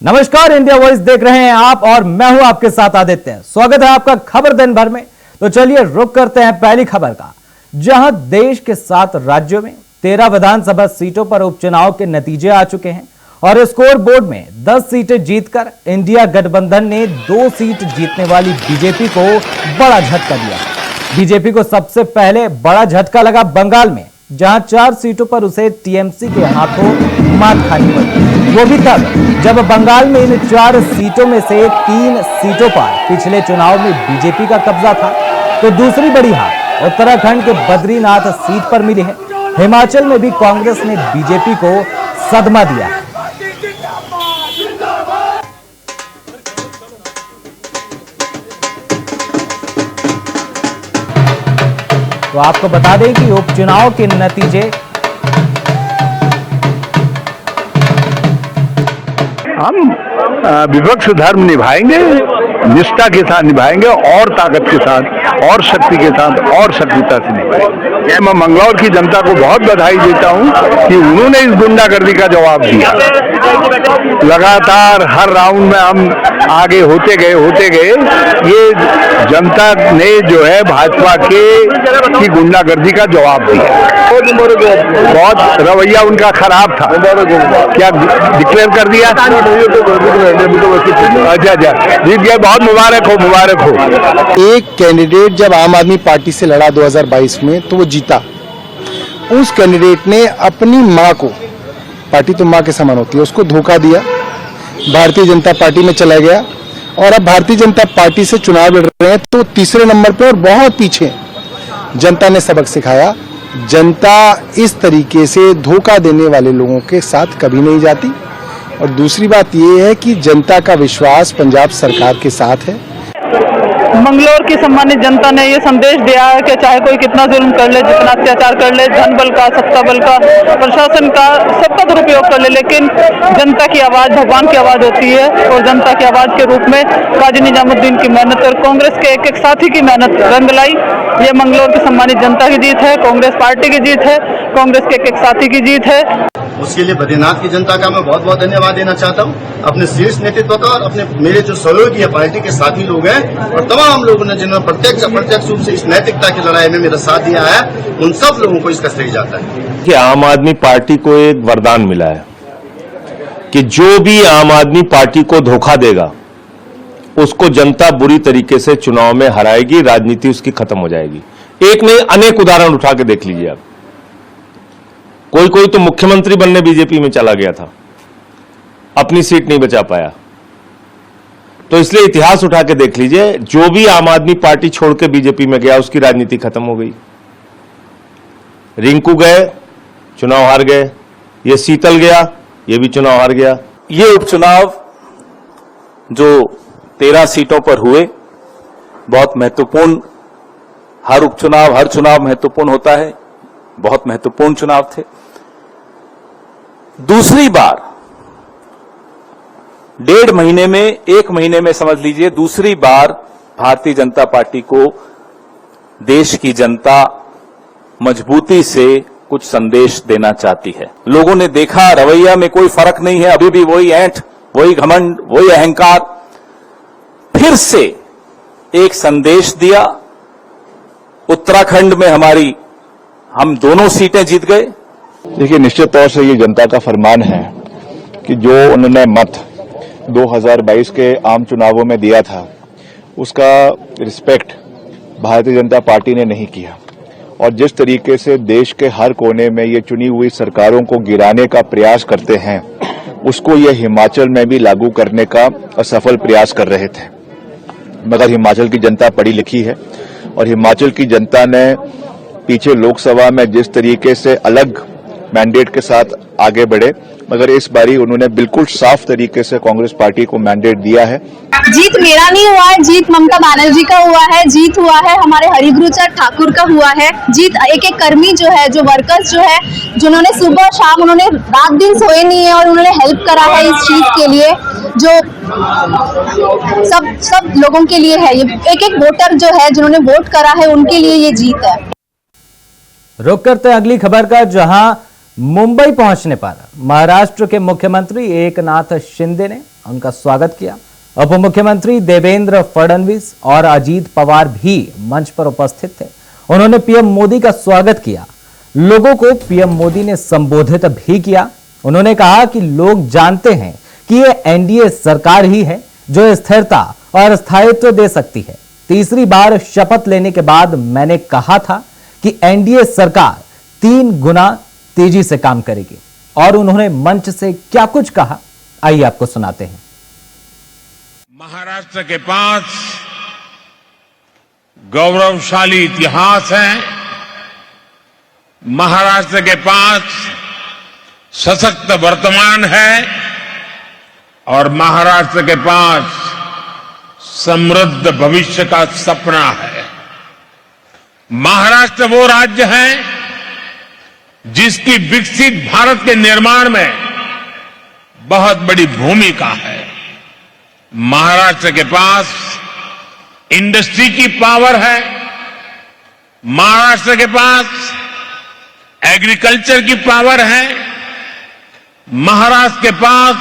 नमस्कार, India voice देख रहे हैं आप और मैं हूं आपके साथ आदित्य। स्वागत है आपका खबर दिन भर में। तो चलिए रुक करते हैं पहली खबर का, जहां देश के 7 राज्यों में 13 विधानसभा सीटों पर उपचुनाव के नतीजे आ चुके हैं और स्कोर बोर्ड में 10 सीटें जीतकर इंडिया गठबंधन ने 2 सीट जीतने वाली बीजेपी को बड़ा झटका दिया। बीजेपी को सबसे पहले बड़ा झटका लगा बंगाल में, जहां 4 सीटों पर उसे टीएमसी के हाथों मात खानी पड़ी। वो भी तब जब बंगाल में इन 4 सीटों में से 3 सीटों पर पिछले चुनाव में बीजेपी का कब्जा था। तो दूसरी बड़ी हार उत्तराखंड के बद्रीनाथ सीट पर मिली है। हिमाचल में भी कांग्रेस ने बीजेपी को सदमा दिया है। तो आपको बता दें कि उपचुनाव के नतीजे हम विपक्ष धर्म निभाएंगे, निष्ठा के साथ निभाएंगे और ताकत के साथ और शक्ति के साथ और सक्रियता से निभाएंगे। मैं मंगलौर की जनता को बहुत बधाई देता हूं कि उन्होंने इस गुंडागर्दी का जवाब दिया। लगातार हर राउंड में हम आगे होते गए ये जनता ने जो है भाजपा की गुंडागर्दी का जवाब दिया। बहुत रवैया उनका खराब था। क्या डिक्लेयर कर दिया? अच्छा, जीत गए, बहुत मुबारक हो। एक कैंडिडेट जब आम आदमी पार्टी से लड़ा 2022 में तो वो जीता। उस कैंडिडेट ने अपनी मां को, पार्टी तो मां के समान होती है, उसको धोखा दिया, भारतीय जनता पार्टी में चला गया और अब भारतीय जनता पार्टी से चुनाव लड़ रहे हैं तो तीसरे नंबर पे और बहुत पीछे। जनता ने सबक सिखाया। जनता इस तरीके से धोखा देने वाले लोगों के साथ कभी नहीं जाती। और दूसरी बात यह है कि जनता का विश्वास पंजाब सरकार के साथ है। मंगलौर की सम्मानित जनता ने ये संदेश दिया है कि चाहे कोई कितना जुल्म कर ले, जितना अत्याचार कर ले, धन बल का, सत्ता बल का, प्रशासन का, सबका दुरुपयोग कर ले, लेकिन जनता की आवाज भगवान की आवाज होती है। और जनता की आवाज के रूप में काजी निजामुद्दीन की मेहनत और कांग्रेस के एक साथी की मेहनत रंग लाई। ये मंगलौर की सम्मानित जनता की जीत है, कांग्रेस पार्टी की जीत है, कांग्रेस के एक साथी की जीत है। उसके लिए बद्रीनाथ की जनता का मैं बहुत बहुत धन्यवाद देना चाहता हूं, अपने शीर्ष नेतृत्व का और अपने मेरे जो सहयोगी पार्टी के साथी लोग हैं और तमाम लोगों ने जिन्होंने प्रत्यक्ष अप्रत्यक्ष रूप से इस नैतिकता की लड़ाई में मेरा साथ दिया है, उन सब लोगों को इसका श्रेय जाता है। कि आम आदमी पार्टी को एक वरदान मिला है कि जो भी आम आदमी पार्टी को धोखा देगा उसको जनता बुरी तरीके से चुनाव में हराएगी, राजनीति उसकी खत्म हो जाएगी। एक नहीं अनेक उदाहरण उठा के देख लीजिए आप। कोई तो मुख्यमंत्री बनने बीजेपी में चला गया था, अपनी सीट नहीं बचा पाया। तो इसलिए इतिहास उठा के देख लीजिए, जो भी आम आदमी पार्टी छोड़ के बीजेपी में गया उसकी राजनीति खत्म हो गई। रिंकू गए, चुनाव हार गए। ये शीतल गया, ये भी चुनाव हार गया। ये उपचुनाव जो 13 सीटों पर हुए, बहुत महत्वपूर्ण, हर उपचुनाव हर चुनाव महत्वपूर्ण होता है, बहुत महत्वपूर्ण चुनाव थे। दूसरी बार 1.5 महीने में, 1 महीने में समझ लीजिए, दूसरी बार भारतीय जनता पार्टी को देश की जनता मजबूती से कुछ संदेश देना चाहती है। लोगों ने देखा रवैया में कोई फर्क नहीं है, अभी भी वही ऐंठ, वही घमंड, वही अहंकार। फिर से एक संदेश दिया। उत्तराखंड में हम दोनों सीटें जीत गए। देखिए, निश्चित तौर से ये जनता का फरमान है कि जो उन्होंने मत 2022 के आम चुनावों में दिया था उसका रिस्पेक्ट भारतीय जनता पार्टी ने नहीं किया। और जिस तरीके से देश के हर कोने में ये चुनी हुई सरकारों को गिराने का प्रयास करते हैं, उसको ये हिमाचल में भी लागू करने का असफल प्रयास कर रहे थे। मगर हिमाचल की जनता पढ़ी लिखी है और हिमाचल की जनता ने पीछे लोकसभा में जिस तरीके से अलग मैंडेट के साथ आगे बढ़े, मगर इस बारी उन्होंने बिल्कुल साफ तरीके से कांग्रेस पार्टी को मैंडेट दिया है। जीत मेरा नहीं हुआ है, जीत ममता बनर्जी का हुआ है, जीत हुआ है हमारे हरिगुरुचर ठाकुर का हुआ है। जीत एक कर्मी जो है, जो वर्कर्स जो है, जिन्होंने सुबह शाम, उन्होंने रात दिन सोए नहीं है और उन्होंने हेल्प करा है इस चीज के लिए, जो सब लोगों के लिए है। ये एक वोटर जो है, जिन्होंने वोट करा है, उनके लिए ये जीत है। रुक करते हैं अगली खबर का, जहां मुंबई पहुंचने पर महाराष्ट्र के मुख्यमंत्री एकनाथ शिंदे ने उनका स्वागत किया। उप मुख्यमंत्री देवेंद्र फडणवीस और अजीत पवार भी मंच पर उपस्थित थे। उन्होंने पीएम मोदी का स्वागत किया। लोगों को पीएम मोदी ने संबोधित भी किया। उन्होंने कहा कि लोग जानते हैं कि ये एनडीए सरकार ही है जो स्थिरता और स्थायित्व दे सकती है। तीसरी बार शपथ लेने के बाद मैंने कहा था कि एनडीए सरकार 3 गुना तेजी से काम करेगी। और उन्होंने मंच से क्या कुछ कहा, आइए आपको सुनाते हैं। महाराष्ट्र के पास गौरवशाली इतिहास है। महाराष्ट्र के पास सशक्त वर्तमान है और महाराष्ट्र के पास समृद्ध भविष्य का सपना है। महाराष्ट्र वो राज्य है जिसकी विकसित भारत के निर्माण में बहुत बड़ी भूमिका है। महाराष्ट्र के पास इंडस्ट्री की पावर है। महाराष्ट्र के पास एग्रीकल्चर की पावर है। महाराष्ट्र के पास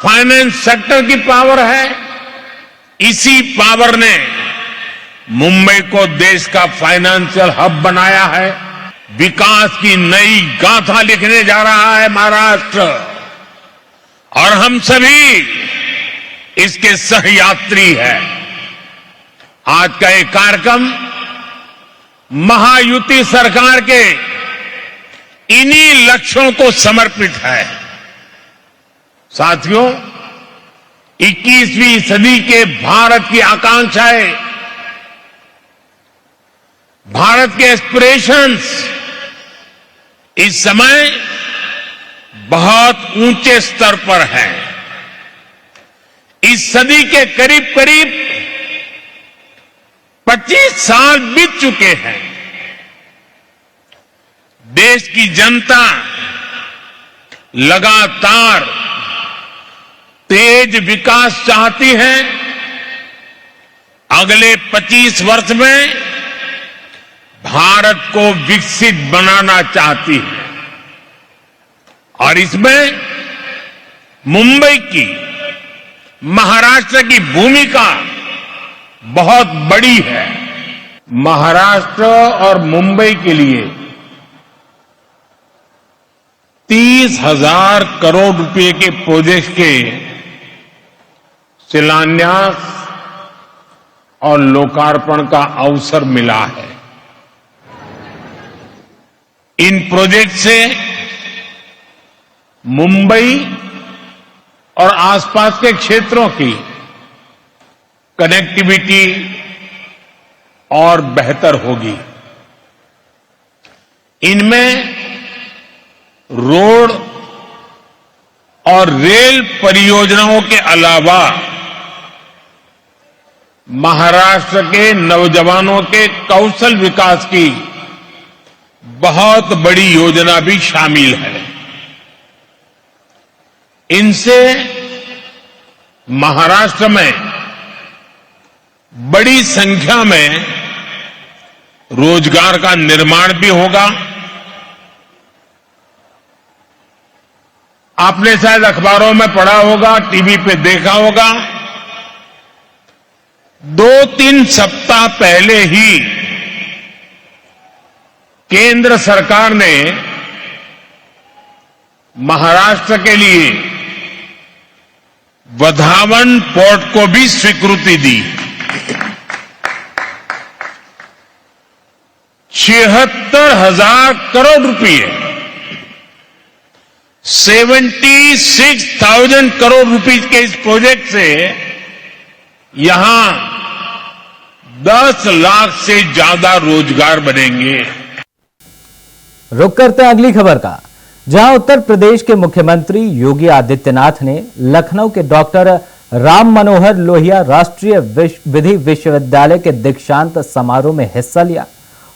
फाइनेंस सेक्टर की पावर है। इसी पावर ने मुंबई को देश का फाइनेंशियल हब बनाया है। विकास की नई गाथा लिखने जा रहा है महाराष्ट्र, और हम सभी इसके सहयात्री हैं। आज का ये कार्यक्रम महायुति सरकार के इन्हीं लक्ष्यों को समर्पित है। साथियों, 21वीं सदी के भारत की आकांक्षाएं, भारत के एस्पिरेशंस इस समय बहुत ऊंचे स्तर पर हैं। इस सदी के करीब करीब 25 साल बीत चुके हैं। देश की जनता लगातार तेज विकास चाहती है। अगले 25 वर्ष में भारत को विकसित बनाना चाहती है, और इसमें मुंबई की, महाराष्ट्र की भूमिका बहुत बड़ी है। महाराष्ट्र और मुंबई के लिए 30,000 करोड़ रुपए के प्रोजेक्ट के शिलान्यास और लोकार्पण का अवसर मिला है। इन प्रोजेक्ट से मुंबई और आसपास के क्षेत्रों की कनेक्टिविटी और बेहतर होगी। इनमें रोड और रेल परियोजनाओं के अलावा महाराष्ट्र के नौजवानों के कौशल विकास की बहुत बड़ी योजना भी शामिल है। इनसे महाराष्ट्र में बड़ी संख्या में रोजगार का निर्माण भी होगा। आपने शायद अखबारों में पढ़ा होगा, टीवी पे देखा होगा, 2-3 सप्ताह पहले ही केंद्र सरकार ने महाराष्ट्र के लिए वधावन पोर्ट को भी स्वीकृति दी। 76,000 करोड़ रुपए, 76,000 करोड़ रुपीस के इस प्रोजेक्ट से यहां 10 लाख से ज्यादा रोजगार बनेंगे। रुक करते हैं अगली खबर का, जहां उत्तर प्रदेश के मुख्यमंत्री योगी आदित्यनाथ ने लखनऊ के डॉक्टर राम मनोहर लोहिया राष्ट्रीय विधि विश्वविद्यालय के दीक्षांत समारोह में हिस्सा लिया।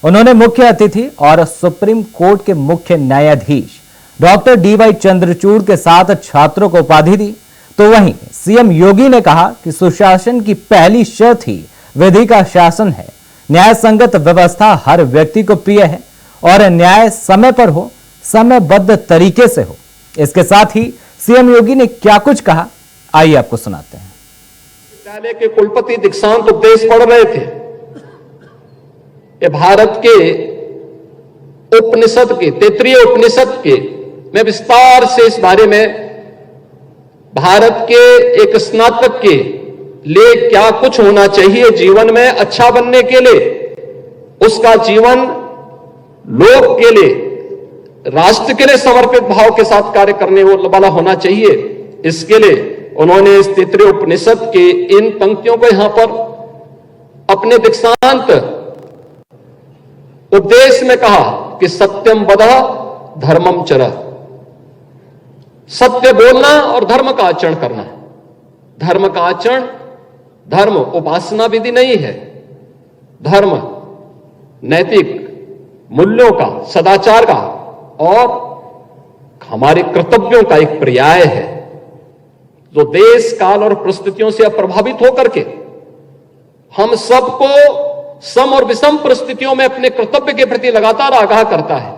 उन्होंने मुख्य अतिथि और सुप्रीम कोर्ट के मुख्य न्यायाधीश डॉक्टर DY चंद्रचूड़ के साथ छात्रों को उपाधि दी। तो वहीं सीएम योगी ने कहा कि सुशासन की पहली शर्त ही विधि का शासन है। न्याय संगत व्यवस्था हर व्यक्ति को प्रिय है और न्याय समय पर हो, समयबद्ध तरीके से हो। इसके साथ ही सीएम योगी ने क्या कुछ कहा, आइए आपको सुनाते हैं। विद्यालय के कुलपति दीक्षांत उपदेश पढ़ रहे थे। ये भारत के उपनिषद के, तैत्तिरीय उपनिषद के, मैं विस्तार से इस बारे में भारत के एक स्नातक के लिए क्या कुछ होना चाहिए जीवन में अच्छा बनने के लिए, उसका जीवन लोक के लिए, राष्ट्र के लिए समर्पित भाव के साथ कार्य करने वाला होना चाहिए। इसके लिए उन्होंने इस तैत्तिरीय उपनिषद के इन पंक्तियों को यहां पर अपने दीक्षांत उपदेश में कहा कि सत्यम वदः धर्मम चरः, सत्य बोलना और धर्म का आचरण करना। धर्म का आचरण, धर्म उपासना विधि नहीं है, धर्म नैतिक मूल्यों का, सदाचार का और हमारे कर्तव्यों का एक पर्याय है, जो देश काल और परिस्थितियों से अप्रभावित होकर के हम सबको सम और विषम परिस्थितियों में अपने कर्तव्य के प्रति लगातार आगाह करता है।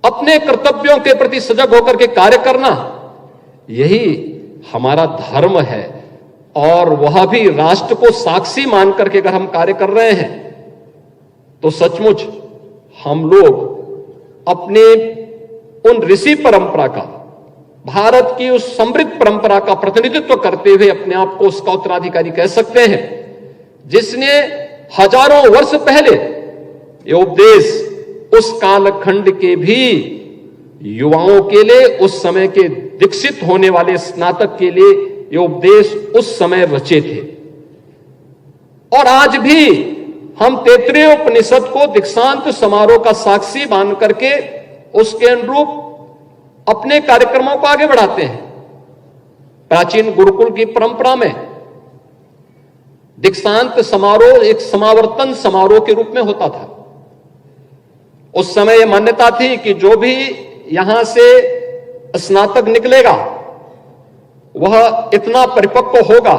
अपने कर्तव्यों के प्रति सजग होकर के कार्य करना, यही हमारा धर्म है। और वह भी राष्ट्र को साक्षी मान करके अगर हम कार्य कर रहे हैं तो सचमुच हम लोग अपने उन ऋषि परंपरा का, भारत की उस समृद्ध परंपरा का प्रतिनिधित्व करते हुए अपने आप को उसका उत्तराधिकारी कह सकते हैं, जिसने हजारों वर्ष पहले ये उपदेश उस कालखंड के भी युवाओं के लिए, उस समय के दीक्षित होने वाले स्नातक के लिए ये उपदेश उस समय रचे थे। और आज भी हम तैत्तिरीय उपनिषद को दीक्षांत समारोह का साक्षी मान करके उसके अनुरूप अपने कार्यक्रमों को आगे बढ़ाते हैं। प्राचीन गुरुकुल की परंपरा में दीक्षांत समारोह एक समावर्तन समारोह के रूप में होता था। उस समय यह मान्यता थी कि जो भी यहां से स्नातक निकलेगा वह इतना परिपक्व होगा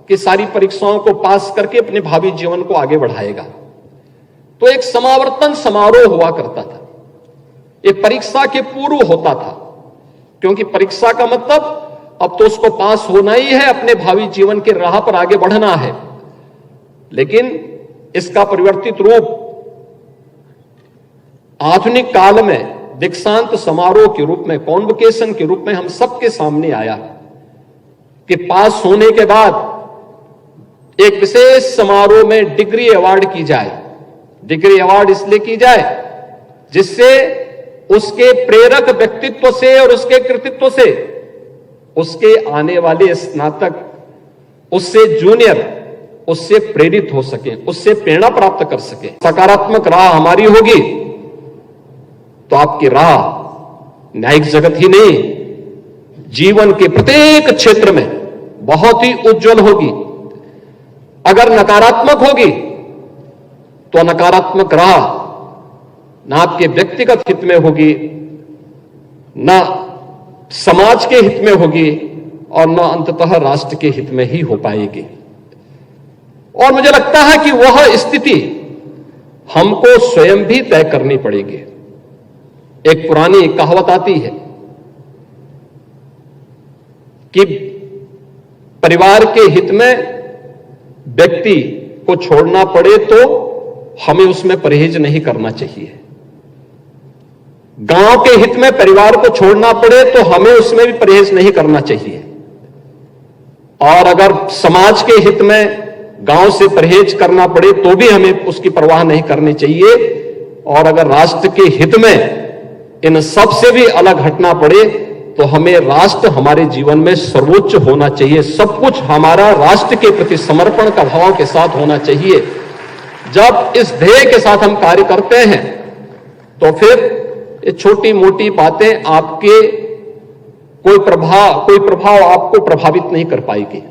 कि सारी परीक्षाओं को पास करके अपने भावी जीवन को आगे बढ़ाएगा। तो एक समावर्तन समारोह हुआ करता था। एक परीक्षा के पूर्व होता था, क्योंकि परीक्षा का मतलब अब तो उसको पास होना ही है, अपने भावी जीवन के राह पर आगे बढ़ना है। लेकिन इसका परिवर्तित रूप आधुनिक काल में दीक्षांत समारोह के रूप में, कॉन्वोकेशन के रूप में हम सबके सामने आया कि पास होने के बाद एक विशेष समारोह में डिग्री अवार्ड की जाए। डिग्री अवार्ड इसलिए की जाए जिससे उसके प्रेरक व्यक्तित्व से और उसके कृतित्व से उसके आने वाले स्नातक, उससे जूनियर, उससे प्रेरित हो सके, उससे प्रेरणा प्राप्त कर सके। सकारात्मक राह हमारी होगी तो आपकी राह न्यायिक जगत ही नहीं, जीवन के प्रत्येक क्षेत्र में बहुत ही उज्जवल होगी। अगर नकारात्मक होगी तो नकारात्मक राह ना आपके व्यक्तिगत हित में होगी, ना समाज के हित में होगी और ना अंततः राष्ट्र के हित में ही हो पाएगी। और मुझे लगता है कि वह स्थिति हमको स्वयं भी तय करनी पड़ेगी। एक पुरानी कहावत आती है कि परिवार के हित में व्यक्ति को छोड़ना पड़े तो हमें उसमें परहेज नहीं करना चाहिए। गांव के हित में परिवार को छोड़ना पड़े तो हमें उसमें भी परहेज नहीं करना चाहिए। और अगर समाज के हित में गांव से परहेज करना पड़े तो भी हमें उसकी परवाह नहीं करनी चाहिए। और अगर राष्ट्र के हित में इन सब से भी अलग हटना पड़े तो हमें राष्ट्र हमारे जीवन में सर्वोच्च होना चाहिए। सब कुछ हमारा राष्ट्र के प्रति समर्पण का भाव के साथ होना चाहिए। जब इस ध्येय के साथ हम कार्य करते हैं तो फिर ये छोटी मोटी बातें आपके कोई प्रभाव आपको प्रभावित नहीं कर पाएगी।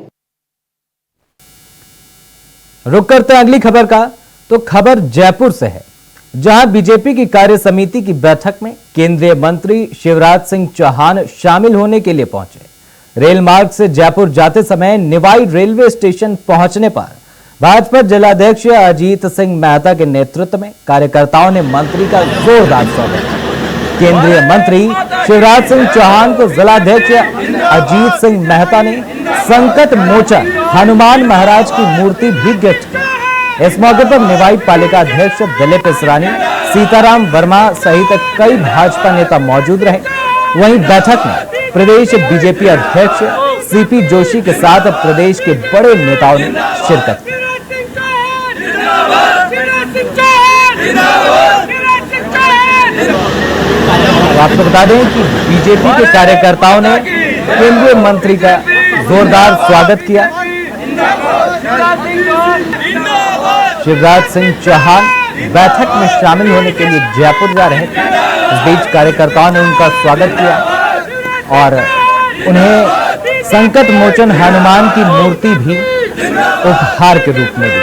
रुक करते हैं अगली खबर का। तो खबर जयपुर से है, जहां बीजेपी की कार्य समिति की बैठक में केंद्रीय मंत्री शिवराज सिंह चौहान शामिल होने के लिए पहुंचे। रेल मार्ग से जयपुर जाते समय निवाई रेलवे स्टेशन पहुंचने पर भाजपा जिलाध्यक्ष अजीत सिंह मेहता के नेतृत्व में कार्यकर्ताओं ने मंत्री का जोरदार स्वागत किया। केंद्रीय मंत्री शिवराज सिंह चौहान को जिलाध्यक्ष अजीत सिंह मेहता ने संकट मोचन हनुमान महाराज की मूर्ति भी गिफ्ट की। इस मौके पर निवाई पालिका अध्यक्ष दिलीप इसरानी, सीताराम वर्मा सहित कई भाजपा नेता मौजूद रहे। वहीं बैठक में प्रदेश बीजेपी अध्यक्ष सीपी जोशी के साथ प्रदेश के बड़े नेताओं ने शिरकत की। आपको बता दें कि बीजेपी के कार्यकर्ताओं ने केंद्रीय मंत्री का जोरदार स्वागत किया। शिवराज सिंह चौहान बैठक में शामिल होने के लिए जयपुर जा रहे थे। इस बीच कार्यकर्ताओं ने उनका स्वागत किया और उन्हें संकट मोचन हनुमान की मूर्ति भी उपहार के रूप में दी।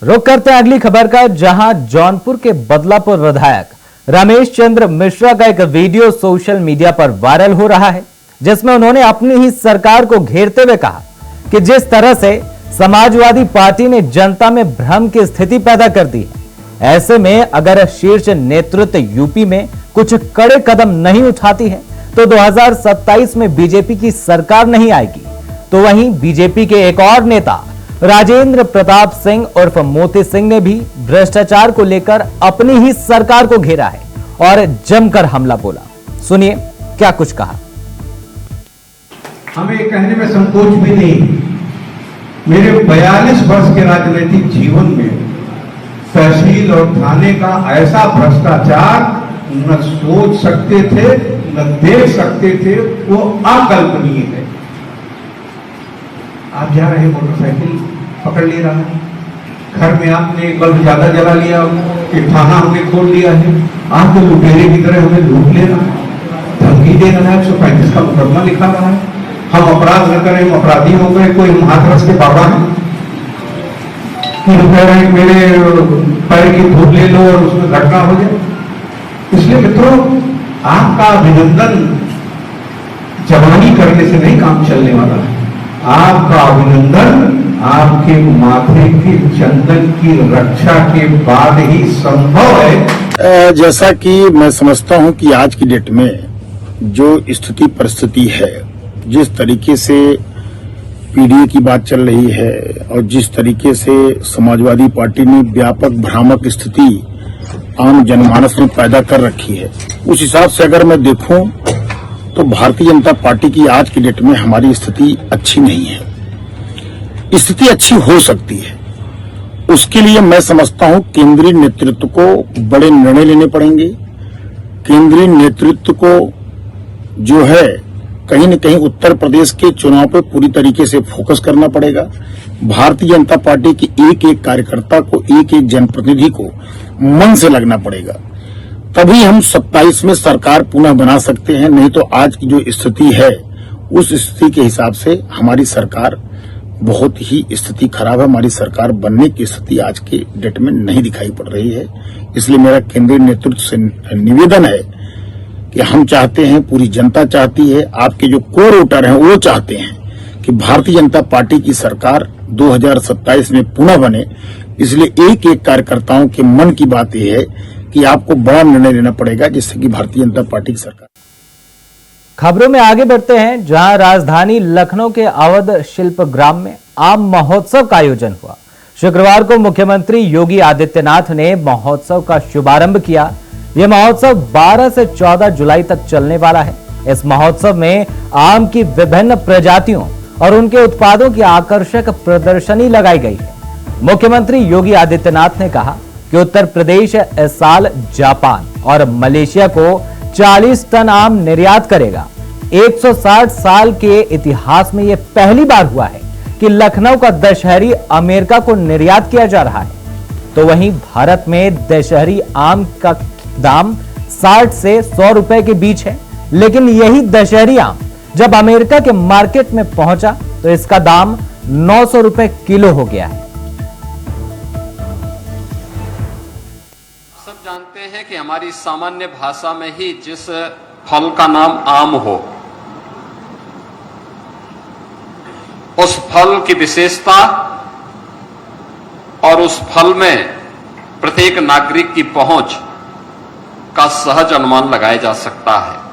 रुक करते हैं अगली खबर का, जहां जौनपुर के बदलापुर विधायक रमेश चंद्र मिश्रा का एक वीडियो सोशल मीडिया पर वायरल हो रहा है, जिसमें उन्होंने अपनी ही सरकार को घेरते हुए कहा कि जिस तरह से समाजवादी पार्टी ने जनता में भ्रम की स्थिति पैदा कर दी है, ऐसे में अगर शीर्ष नेतृत्व यूपी में कुछ कड़े कदम नहीं उठाती है तो 2027 में बीजेपी की सरकार नहीं आएगी। तो वहीं बीजेपी के एक और नेता राजेंद्र प्रताप सिंह उर्फ मोती सिंह ने भी भ्रष्टाचार को लेकर अपनी ही सरकार को घेरा है और जमकर हमला बोला। सुनिए क्या कुछ कहा। हमें कहने में संकोच भी नहीं। मेरे 42 वर्ष के राजनीतिक जीवन में तहसील और थाने का ऐसा भ्रष्टाचार न सोच सकते थे न देख सकते थे, वो अकल्पनीय है। आप जा रहे मोटरसाइकिल पकड़ ले रहा है, घर में आपने एक बल्ब ज्यादा जला लिया, एक थाना हमने खोल लिया है, आपके लुटेरे की तरह हमें लूट ले रहा है, धमकी दे रहा है, 135 का मुकदमा लिखा रहा है, हम अपराध न करें, हम अपराधी हो गए, कोई हाथरस के बाबा है कि कह रहे हैं मेरे पैर की धूप ले लो और उसमें घटना हो जाए। इसलिए मित्रों, आपका अभिनंदन जवानी करने से नहीं काम चलने वाला है। आपका अभिनंदन आपके माथे के चंदन की रक्षा के बाद ही संभव है। जैसा कि मैं समझता हूं कि आज की डेट में जो स्थिति परिस्थिति है, जिस तरीके से पीडीए की बात चल रही है और जिस तरीके से समाजवादी पार्टी ने व्यापक भ्रामक स्थिति आम जनमानस में पैदा कर रखी है, उस हिसाब से अगर मैं देखूं तो भारतीय जनता पार्टी की आज की डेट में हमारी स्थिति अच्छी नहीं है। स्थिति अच्छी हो सकती है, उसके लिए मैं समझता हूं केंद्रीय नेतृत्व को बड़े निर्णय लेने पड़ेंगे। केंद्रीय नेतृत्व को जो है कहीं न कहीं उत्तर प्रदेश के चुनाव पर पूरी तरीके से फोकस करना पड़ेगा। भारतीय जनता पार्टी के एक एक कार्यकर्ता को, एक एक जनप्रतिनिधि को मन से लगना पड़ेगा, तभी हम 27 में सरकार पुनः बना सकते हैं। नहीं तो आज की जो स्थिति है उस स्थिति के हिसाब से हमारी सरकार बहुत ही स्थिति खराब है। हमारी सरकार बनने की स्थिति आज के डेट में नहीं दिखाई पड़ रही है। इसलिए मेरा केंद्रीय नेतृत्व से निवेदन है कि हम चाहते हैं, पूरी जनता चाहती है, आपके जो कोर वोटर हैं वो चाहते हैं कि भारतीय जनता पार्टी की सरकार 2027 में पुनः बने। इसलिए एक एक कार्यकर्ताओं के मन की बात यह है कि आपको बड़ा निर्णय लेना पड़ेगा जिससे कि भारतीय जनता पार्टी की सरकार। खबरों में आगे बढ़ते हैं, जहां राजधानी लखनऊ के अवध शिल्प ग्राम में आम महोत्सव का आयोजन हुआ। शुक्रवार को मुख्यमंत्री योगी आदित्यनाथ ने महोत्सव का शुभारंभ किया। यह महोत्सव 12 से 14 जुलाई तक चलने वाला है। इस महोत्सव में आम की विभिन्न प्रजातियों और उनके उत्पादों की आकर्षक प्रदर्शनी लगाई गई है। मुख्यमंत्री योगी आदित्यनाथ ने कहा कि उत्तर प्रदेश इस साल जापान और मलेशिया को 40 टन आम निर्यात करेगा। 160 साल के इतिहास में यह पहली बार हुआ है कि लखनऊ का दशहरी अमेरिका को निर्यात किया जा रहा है। तो वहीं भारत में दशहरी आम का दाम 60 से 100 रुपए के बीच है, लेकिन यही दशहरी आम जब अमेरिका के मार्केट में पहुंचा तो इसका दाम 900 रुपए किलो हो गया है। सब जानते हैं कि हमारी सामान्य भाषा में ही जिस फल का नाम आम हो उस फल की विशेषता और उस फल में प्रत्येक नागरिक की पहुंच का सहज अनुमान लगाया जा सकता है।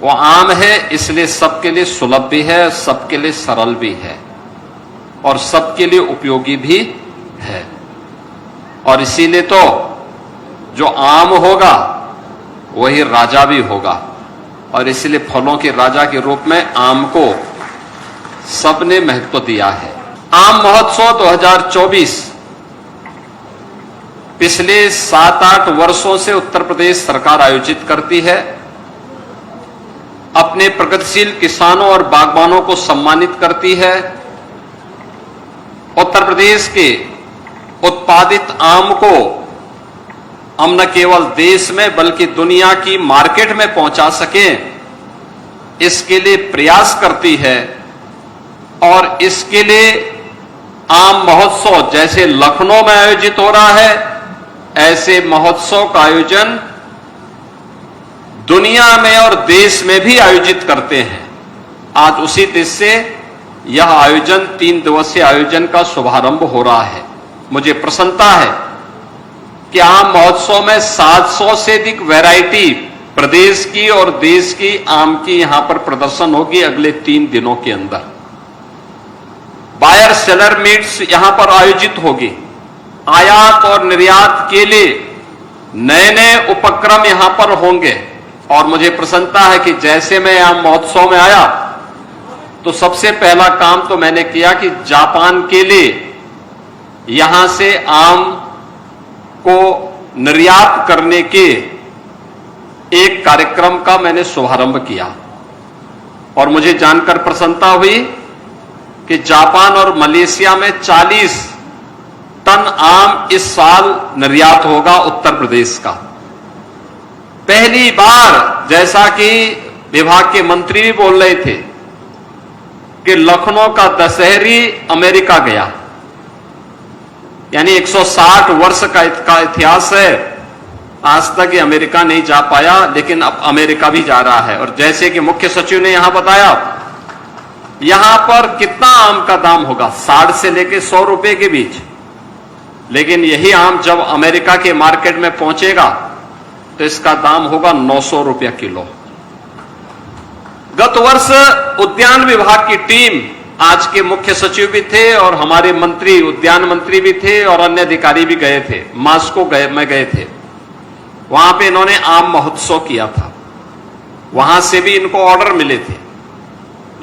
वो आम है, इसलिए सबके लिए सुलभ भी है, सबके लिए सरल भी है और सबके लिए उपयोगी भी है। और इसीलिए तो जो आम होगा वही राजा भी होगा और इसलिए फलों के राजा के रूप में आम को सबने महत्व दिया है। आम महोत्सव 2024 पिछले 7-8 वर्षों से उत्तर प्रदेश सरकार आयोजित करती है। अपने प्रगतिशील किसानों और बागबानों को सम्मानित करती है। उत्तर प्रदेश के उत्पादित आम को हम न केवल देश में बल्कि दुनिया की मार्केट में पहुंचा सकें, इसके लिए प्रयास करती है। और इसके लिए आम महोत्सव जैसे लखनऊ में आयोजित हो रहा है, ऐसे महोत्सव का आयोजन दुनिया में और देश में भी आयोजित करते हैं। आज उसी देश से यह आयोजन 3 दिवसीय आयोजन का शुभारंभ हो रहा है। मुझे प्रसन्नता है कि आम महोत्सव में 700 से अधिक वैरायटी प्रदेश की और देश की आम की यहां पर प्रदर्शन होगी अगले 3 दिनों के अंदर। बायर सेलर मीट्स यहां पर आयोजित होगी। आयात और निर्यात के लिए नए नए उपक्रम यहां पर होंगे और मुझे प्रसन्नता है कि जैसे मैं आम महोत्सव में आया तो सबसे पहला काम तो मैंने किया कि जापान के लिए यहां से आम को निर्यात करने के एक कार्यक्रम का मैंने शुभारंभ किया और मुझे जानकर प्रसन्नता हुई कि जापान और मलेशिया में 40 टन आम इस साल निर्यात होगा उत्तर प्रदेश का। पहली बार, जैसा कि विभाग के मंत्री भी बोल रहे थे, कि लखनऊ का दशहरी अमेरिका गया, यानी 160 वर्ष का इतिहास है। आज तक ये अमेरिका नहीं जा पाया, लेकिन अब अमेरिका भी जा रहा है। और जैसे कि मुख्य सचिव ने यहां बताया, यहां पर कितना आम का दाम होगा, 60 से लेकर 100 रुपए के बीच, लेकिन यही आम जब अमेरिका के मार्केट में पहुंचेगा तो इसका दाम होगा 900 रुपया किलो। गत वर्ष उद्यान विभाग की टीम, आज के मुख्य सचिव भी थे और हमारे मंत्री, उद्यान मंत्री भी थे और अन्य अधिकारी भी गए थे, मास्को में गए थे। वहां पे इन्होंने आम महोत्सव किया था, वहां से भी इनको ऑर्डर मिले थे।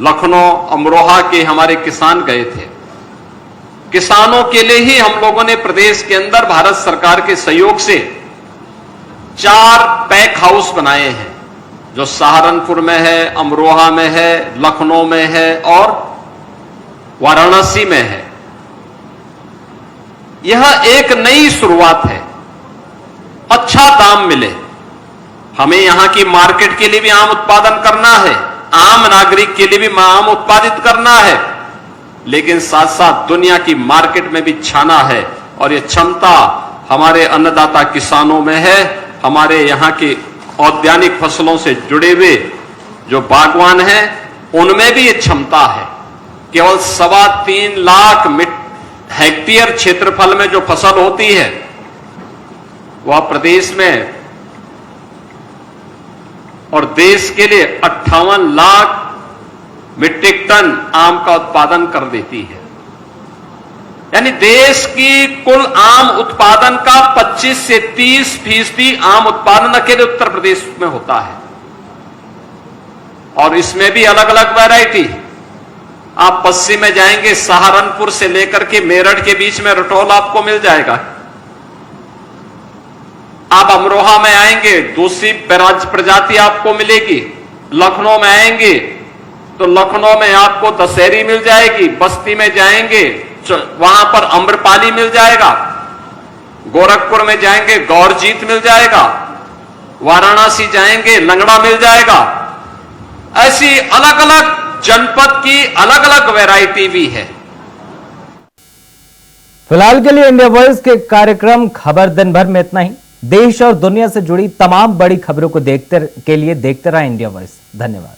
लखनऊ, अमरोहा के हमारे किसान गए थे। किसानों के लिए ही हम लोगों ने प्रदेश के अंदर भारत सरकार के सहयोग से 4 पैक हाउस बनाए हैं, जो सहारनपुर में है, अमरोहा में है, लखनऊ में है और वाराणसी में है। यह एक नई शुरुआत है। अच्छा दाम मिले, हमें यहां की मार्केट के लिए भी आम उत्पादन करना है, आम नागरिक के लिए भी आम उत्पादित करना है, लेकिन साथ साथ दुनिया की मार्केट में भी छाना है। और यह क्षमता हमारे अन्नदाता किसानों में है, हमारे यहां के औद्यानिक फसलों से जुड़े हुए जो बागवान हैं उनमें भी यह क्षमता है। केवल 3.25 लाख हेक्टेयर क्षेत्रफल में जो फसल होती है वह प्रदेश में और देश के लिए 58 लाख मीट्रिक टन आम का उत्पादन कर देती है। यानी देश की कुल आम उत्पादन का 25 से 30% आम उत्पादन अकेले उत्तर प्रदेश में होता है। और इसमें भी अलग अलग वैरायटी। आप पश्चिम में जाएंगे, सहारनपुर से लेकर के मेरठ के बीच में रटौल आपको मिल जाएगा। आप अमरोहा में आएंगे, दूसरी प्रजाति आपको मिलेगी। लखनऊ में आएंगे तो लखनऊ में आपको दशहरी मिल जाएगी। बस्ती में जाएंगे वहां पर अम्रपाली मिल जाएगा। गोरखपुर में जाएंगे गौरजीत मिल जाएगा। वाराणसी जाएंगे लंगड़ा मिल जाएगा। ऐसी अलग अलग जनपद की अलग अलग वैरायटी भी है। फिलहाल के लिए इंडिया वॉइस के कार्यक्रम खबर दिन भर में इतना ही। देश और दुनिया से जुड़ी तमाम बड़ी खबरों को देखते रहे इंडिया वॉइस। धन्यवाद।